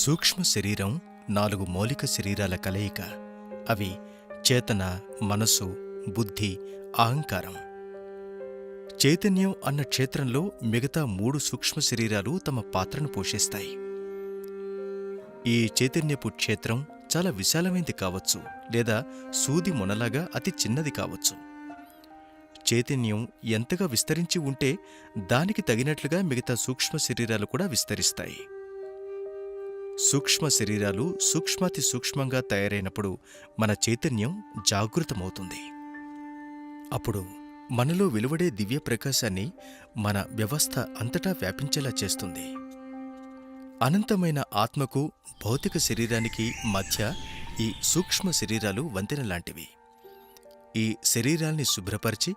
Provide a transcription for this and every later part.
సూక్ష్మ శరీరం 4 మౌలిక శరీరాల కలయిక. అవి చేతన, మనసు, బుద్ధి, అహంకారం. చైతన్యం అన్న క్షేత్రంలో మిగతా 3 సూక్ష్మ శరీరాలు తమ పాత్రను పోషిస్తాయి. ఈ చైతన్యపు క్షేత్రం చాలా విశాలమైంది కావచ్చు, లేదా సూది మొనలాగా అతి చిన్నది కావచ్చు. చైతన్యం ఎంతగా విస్తరించి ఉంటే దానికి తగినట్లుగా మిగతా సూక్ష్మ శరీరాలు కూడా విస్తరిస్తాయి. సూక్ష్మ శరీరాలు సూక్ష్మాతి సూక్ష్మంగా తయారైనప్పుడు మన చైతన్యం జాగృతమవుతుంది. అప్పుడు మనలో వెలువడే దివ్య ప్రకాశాన్ని మన వ్యవస్థ అంతటా వ్యాపించేలా చేస్తుంది. అనంతమైన ఆత్మకు, భౌతిక శరీరానికి మధ్య ఈ సూక్ష్మ శరీరాలు వంతెనలాంటివి. ఈ శరీరాల్ని శుభ్రపరిచి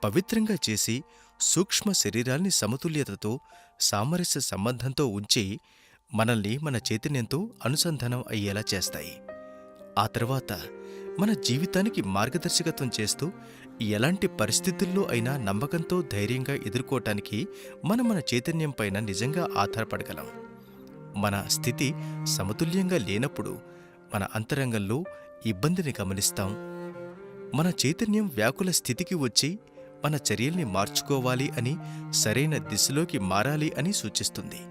పవిత్రంగా చేసి సూక్ష్మ శరీరాల్ని సమతుల్యతతో, సామరస్య సంబంధంతో ఉంచి మనల్ని మన చైతన్యంతో అనుసంధానం అయ్యేలా చేస్తాయి. ఆ తర్వాత మన జీవితానికి మార్గదర్శకత్వం చేస్తూ ఎలాంటి పరిస్థితుల్లో అయినా నమ్మకంతో, ధైర్యంగా ఎదుర్కోవటానికి మన చైతన్యం పైన నిజంగా ఆధారపడగలం. మన స్థితి సమతుల్యంగా లేనప్పుడు మన అంతరంగంలో ఇబ్బందిని గమనిస్తాం. మన చైతన్యం వ్యాకుల స్థితికి వచ్చి మన చర్యల్ని మార్చుకోవాలి అని, సరైన దిశలోకి మారాలి అని సూచిస్తుంది.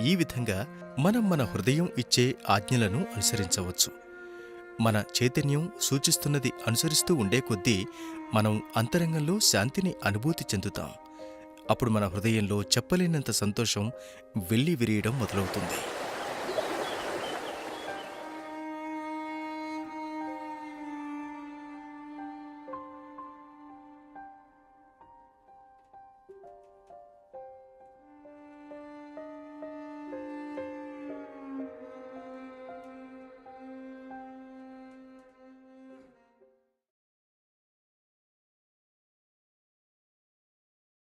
ఈ విధంగా మనం మన హృదయం ఇచ్చే ఆజ్ఞలను అనుసరించవచ్చు. మన చైతన్యం సూచిస్తున్నది అనుసరిస్తూ ఉండే కొద్దీ మనం అంతరంగంలో శాంతిని అనుభూతి చెందుతాం. అప్పుడు మన హృదయంలో చెప్పలేనంత సంతోషం వెల్లి విరియడం మొదలవుతుంది.